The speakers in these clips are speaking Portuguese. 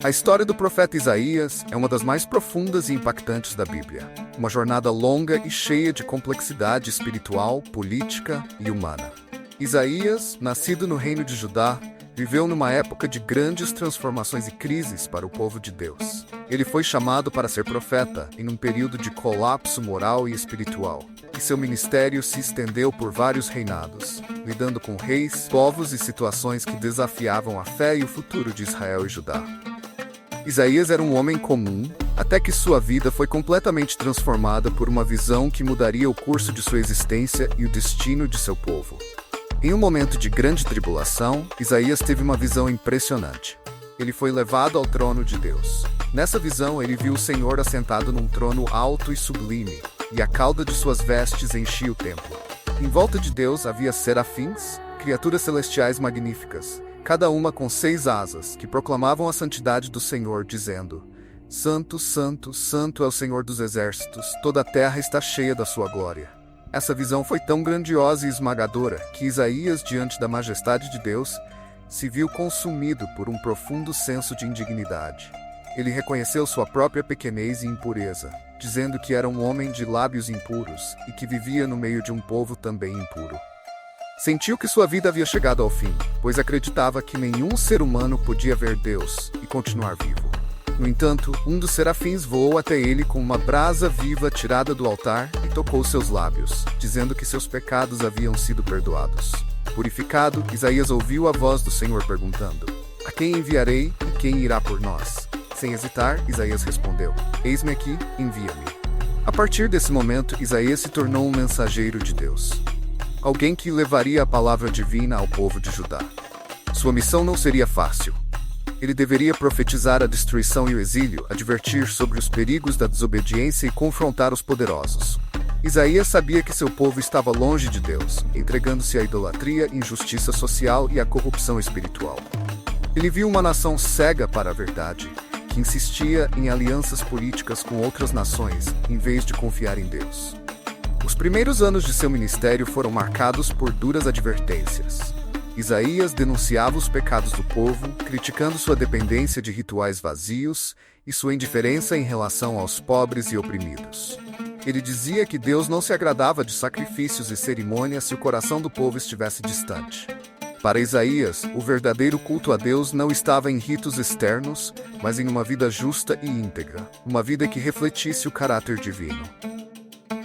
A história do profeta Isaías é uma das mais profundas e impactantes da Bíblia. Uma jornada longa e cheia de complexidade espiritual, política e humana. Isaías, nascido no reino de Judá, viveu numa época de grandes transformações e crises para o povo de Deus. Ele foi chamado para ser profeta em um período de colapso moral e espiritual, e seu ministério se estendeu por vários reinados, lidando com reis, povos e situações que desafiavam a fé e o futuro de Israel e Judá. Isaías era um homem comum, até que sua vida foi completamente transformada por uma visão que mudaria o curso de sua existência e o destino de seu povo. Em um momento de grande tribulação, Isaías teve uma visão impressionante. Ele foi levado ao trono de Deus. Nessa visão, ele viu o Senhor assentado num trono alto e sublime, e a cauda de suas vestes enchia o templo. Em volta de Deus havia serafins, criaturas celestiais magníficas, cada uma com 6 asas, que proclamavam a santidade do Senhor, dizendo: Santo, Santo, Santo é o Senhor dos exércitos, toda a terra está cheia da sua glória. Essa visão foi tão grandiosa e esmagadora que Isaías, diante da majestade de Deus, se viu consumido por um profundo senso de indignidade. Ele reconheceu sua própria pequenez e impureza, dizendo que era um homem de lábios impuros e que vivia no meio de um povo também impuro. Sentiu que sua vida havia chegado ao fim, pois acreditava que nenhum ser humano podia ver Deus e continuar vivo. No entanto, um dos serafins voou até ele com uma brasa viva tirada do altar e tocou seus lábios, dizendo que seus pecados haviam sido perdoados. Purificado, Isaías ouviu a voz do Senhor perguntando: A quem enviarei e quem irá por nós? Sem hesitar, Isaías respondeu: Eis-me aqui, envia-me. A partir desse momento, Isaías se tornou um mensageiro de Deus. Alguém que levaria a palavra divina ao povo de Judá. Sua missão não seria fácil. Ele deveria profetizar a destruição e o exílio, advertir sobre os perigos da desobediência e confrontar os poderosos. Isaías sabia que seu povo estava longe de Deus, entregando-se à idolatria, injustiça social e à corrupção espiritual. Ele viu uma nação cega para a verdade, que insistia em alianças políticas com outras nações, em vez de confiar em Deus. Os primeiros anos de seu ministério foram marcados por duras advertências. Isaías denunciava os pecados do povo, criticando sua dependência de rituais vazios e sua indiferença em relação aos pobres e oprimidos. Ele dizia que Deus não se agradava de sacrifícios e cerimônias se o coração do povo estivesse distante. Para Isaías, o verdadeiro culto a Deus não estava em ritos externos, mas em uma vida justa e íntegra, uma vida que refletisse o caráter divino.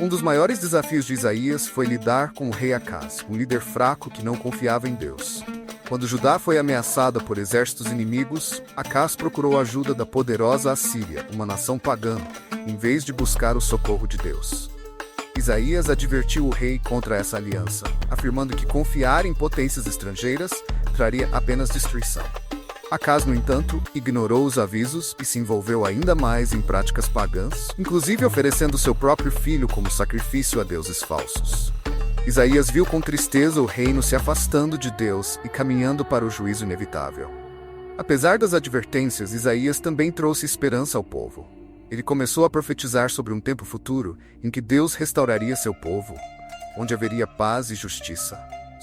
Um dos maiores desafios de Isaías foi lidar com o rei Acaz, um líder fraco que não confiava em Deus. Quando Judá foi ameaçada por exércitos inimigos, Acaz procurou a ajuda da poderosa Assíria, uma nação pagã, em vez de buscar o socorro de Deus. Isaías advertiu o rei contra essa aliança, afirmando que confiar em potências estrangeiras traria apenas destruição. Acaz, no entanto, ignorou os avisos e se envolveu ainda mais em práticas pagãs, inclusive oferecendo seu próprio filho como sacrifício a deuses falsos. Isaías viu com tristeza o reino se afastando de Deus e caminhando para o juízo inevitável. Apesar das advertências, Isaías também trouxe esperança ao povo. Ele começou a profetizar sobre um tempo futuro em que Deus restauraria seu povo, onde haveria paz e justiça.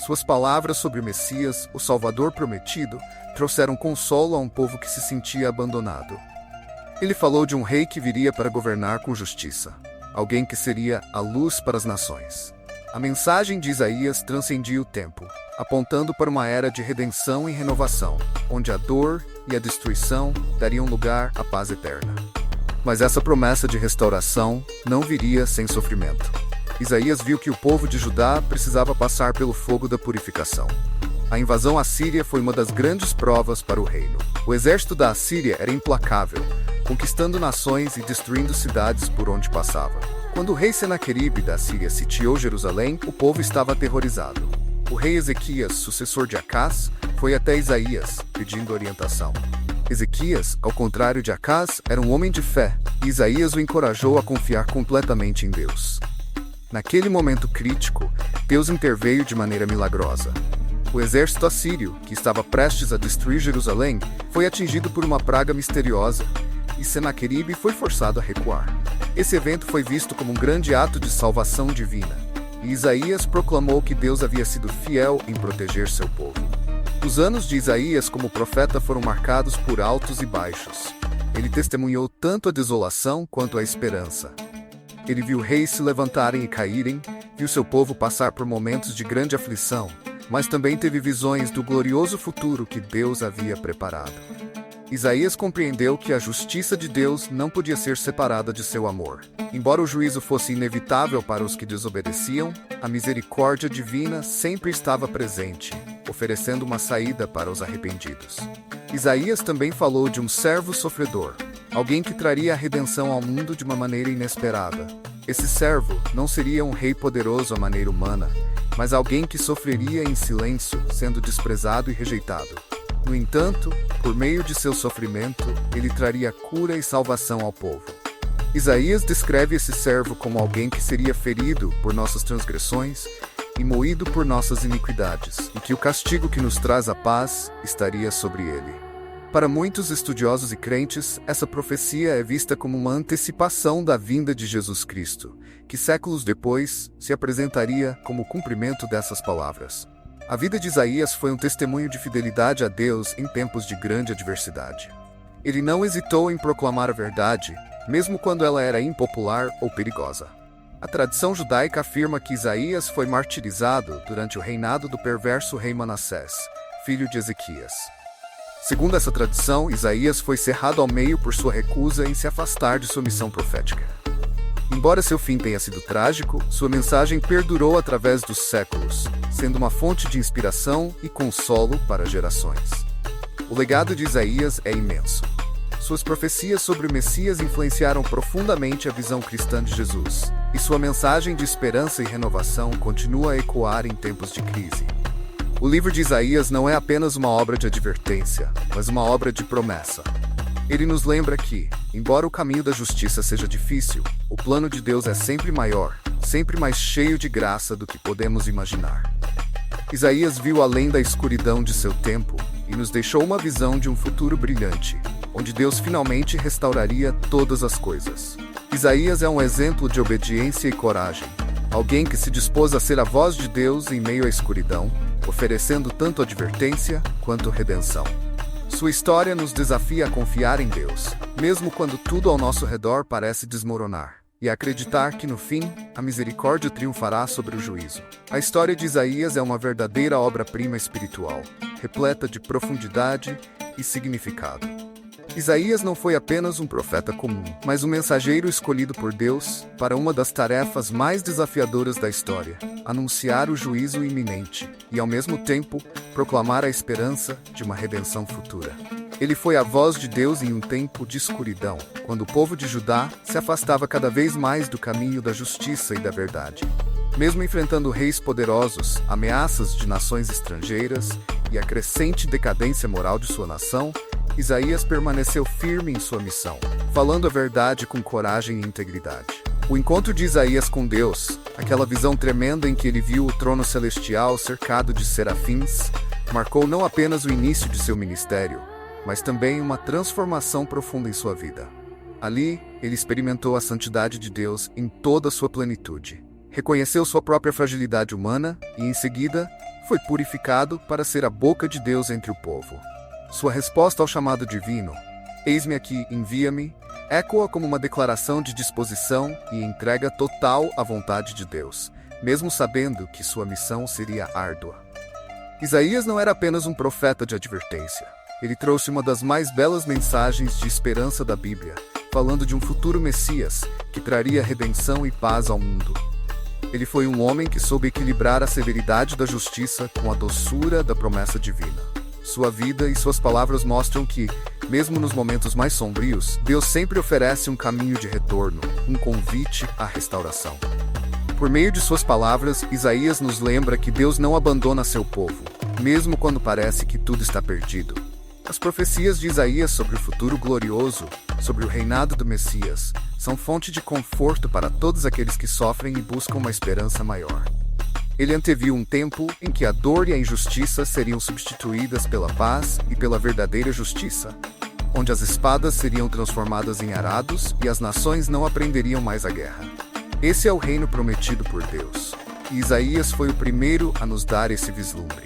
Suas palavras sobre o Messias, o Salvador prometido, trouxeram consolo a um povo que se sentia abandonado. Ele falou de um rei que viria para governar com justiça, alguém que seria a luz para as nações. A mensagem de Isaías transcendia o tempo, apontando para uma era de redenção e renovação, onde a dor e a destruição dariam lugar à paz eterna. Mas essa promessa de restauração não viria sem sofrimento. Isaías viu que o povo de Judá precisava passar pelo fogo da purificação. A invasão assíria foi uma das grandes provas para o reino. O exército da Assíria era implacável, conquistando nações e destruindo cidades por onde passava. Quando o rei Senaqueribe da Síria sitiou Jerusalém, o povo estava aterrorizado. O rei Ezequias, sucessor de Acaz, foi até Isaías, pedindo orientação. Ezequias, ao contrário de Acaz, era um homem de fé, e Isaías o encorajou a confiar completamente em Deus. Naquele momento crítico, Deus interveio de maneira milagrosa. O exército assírio, que estava prestes a destruir Jerusalém, foi atingido por uma praga misteriosa, e Senaqueribe foi forçado a recuar. Esse evento foi visto como um grande ato de salvação divina, e Isaías proclamou que Deus havia sido fiel em proteger seu povo. Os anos de Isaías como profeta foram marcados por altos e baixos. Ele testemunhou tanto a desolação quanto a esperança. Ele viu reis se levantarem e caírem, viu seu povo passar por momentos de grande aflição, mas também teve visões do glorioso futuro que Deus havia preparado. Isaías compreendeu que a justiça de Deus não podia ser separada de seu amor. Embora o juízo fosse inevitável para os que desobedeciam, a misericórdia divina sempre estava presente, oferecendo uma saída para os arrependidos. Isaías também falou de um servo sofredor, alguém que traria a redenção ao mundo de uma maneira inesperada. Esse servo não seria um rei poderoso à maneira humana, mas alguém que sofreria em silêncio, sendo desprezado e rejeitado. No entanto, por meio de seu sofrimento, ele traria cura e salvação ao povo. Isaías descreve esse servo como alguém que seria ferido por nossas transgressões e moído por nossas iniquidades, e que o castigo que nos traz a paz estaria sobre ele. Para muitos estudiosos e crentes, essa profecia é vista como uma antecipação da vinda de Jesus Cristo, que séculos depois se apresentaria como o cumprimento dessas palavras. A vida de Isaías foi um testemunho de fidelidade a Deus em tempos de grande adversidade. Ele não hesitou em proclamar a verdade, mesmo quando ela era impopular ou perigosa. A tradição judaica afirma que Isaías foi martirizado durante o reinado do perverso rei Manassés, filho de Ezequias. Segundo essa tradição, Isaías foi cerrado ao meio por sua recusa em se afastar de sua missão profética. Embora seu fim tenha sido trágico, sua mensagem perdurou através dos séculos, sendo uma fonte de inspiração e consolo para gerações. O legado de Isaías é imenso. Suas profecias sobre o Messias influenciaram profundamente a visão cristã de Jesus, e sua mensagem de esperança e renovação continua a ecoar em tempos de crise. O livro de Isaías não é apenas uma obra de advertência, mas uma obra de promessa. Ele nos lembra que, embora o caminho da justiça seja difícil, o plano de Deus é sempre maior, sempre mais cheio de graça do que podemos imaginar. Isaías viu além da escuridão de seu tempo e nos deixou uma visão de um futuro brilhante, onde Deus finalmente restauraria todas as coisas. Isaías é um exemplo de obediência e coragem, alguém que se dispôs a ser a voz de Deus em meio à escuridão, oferecendo tanto advertência quanto redenção. Sua história nos desafia a confiar em Deus, mesmo quando tudo ao nosso redor parece desmoronar, e a acreditar que no fim, a misericórdia triunfará sobre o juízo. A história de Isaías é uma verdadeira obra-prima espiritual, repleta de profundidade e significado. Isaías não foi apenas um profeta comum, mas um mensageiro escolhido por Deus para uma das tarefas mais desafiadoras da história: anunciar o juízo iminente e, ao mesmo tempo, proclamar a esperança de uma redenção futura. Ele foi a voz de Deus em um tempo de escuridão, quando o povo de Judá se afastava cada vez mais do caminho da justiça e da verdade. Mesmo enfrentando reis poderosos, ameaças de nações estrangeiras e a crescente decadência moral de sua nação, Isaías permaneceu firme em sua missão, falando a verdade com coragem e integridade. O encontro de Isaías com Deus, aquela visão tremenda em que ele viu o trono celestial cercado de serafins, marcou não apenas o início de seu ministério, mas também uma transformação profunda em sua vida. Ali, ele experimentou a santidade de Deus em toda a sua plenitude. Reconheceu sua própria fragilidade humana e, em seguida, foi purificado para ser a boca de Deus entre o povo. Sua resposta ao chamado divino, "Eis-me aqui, envia-me", ecoa como uma declaração de disposição e entrega total à vontade de Deus, mesmo sabendo que sua missão seria árdua. Isaías não era apenas um profeta de advertência. Ele trouxe uma das mais belas mensagens de esperança da Bíblia, falando de um futuro Messias que traria redenção e paz ao mundo. Ele foi um homem que soube equilibrar a severidade da justiça com a doçura da promessa divina. Sua vida e suas palavras mostram que, mesmo nos momentos mais sombrios, Deus sempre oferece um caminho de retorno, um convite à restauração. Por meio de suas palavras, Isaías nos lembra que Deus não abandona seu povo, mesmo quando parece que tudo está perdido. As profecias de Isaías sobre o futuro glorioso, sobre o reinado do Messias, são fonte de conforto para todos aqueles que sofrem e buscam uma esperança maior. Ele anteviu um tempo em que a dor e a injustiça seriam substituídas pela paz e pela verdadeira justiça, onde as espadas seriam transformadas em arados e as nações não aprenderiam mais a guerra. Esse é o reino prometido por Deus, e Isaías foi o primeiro a nos dar esse vislumbre.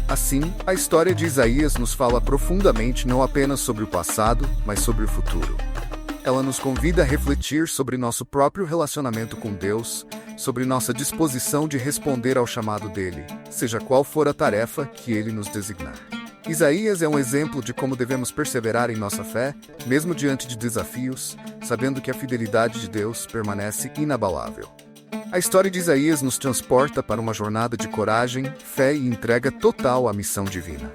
Assim, a história de Isaías nos fala profundamente não apenas sobre o passado, mas sobre o futuro. Ela nos convida a refletir sobre nosso próprio relacionamento com Deus, sobre nossa disposição de responder ao chamado dele, seja qual for a tarefa que ele nos designar. Isaías é um exemplo de como devemos perseverar em nossa fé, mesmo diante de desafios, sabendo que a fidelidade de Deus permanece inabalável. A história de Isaías nos transporta para uma jornada de coragem, fé e entrega total à missão divina.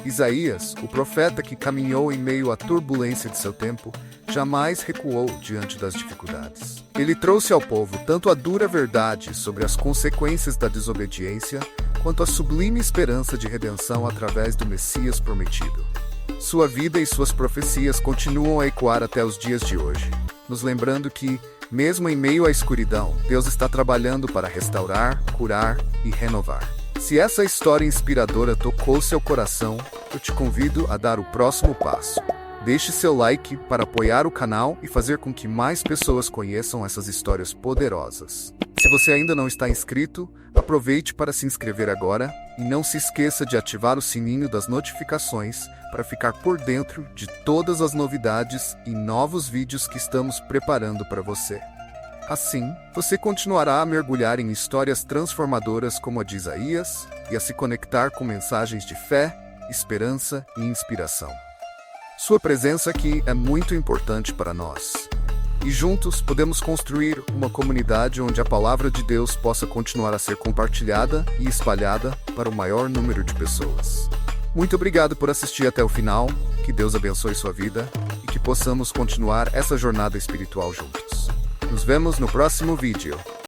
Isaías, o profeta que caminhou em meio à turbulência de seu tempo, jamais recuou diante das dificuldades. Ele trouxe ao povo tanto a dura verdade sobre as consequências da desobediência, quanto a sublime esperança de redenção através do Messias prometido. Sua vida e suas profecias continuam a ecoar até os dias de hoje, nos lembrando que, mesmo em meio à escuridão, Deus está trabalhando para restaurar, curar e renovar. Se essa história inspiradora tocou seu coração, eu te convido a dar o próximo passo. Deixe seu like para apoiar o canal e fazer com que mais pessoas conheçam essas histórias poderosas. Se você ainda não está inscrito, aproveite para se inscrever agora e não se esqueça de ativar o sininho das notificações para ficar por dentro de todas as novidades e novos vídeos que estamos preparando para você. Assim, você continuará a mergulhar em histórias transformadoras como a de Isaías e a se conectar com mensagens de fé, esperança e inspiração. Sua presença aqui é muito importante para nós. E juntos podemos construir uma comunidade onde a palavra de Deus possa continuar a ser compartilhada e espalhada para o maior número de pessoas. Muito obrigado por assistir até o final, que Deus abençoe sua vida e que possamos continuar essa jornada espiritual juntos. Nos vemos no próximo vídeo.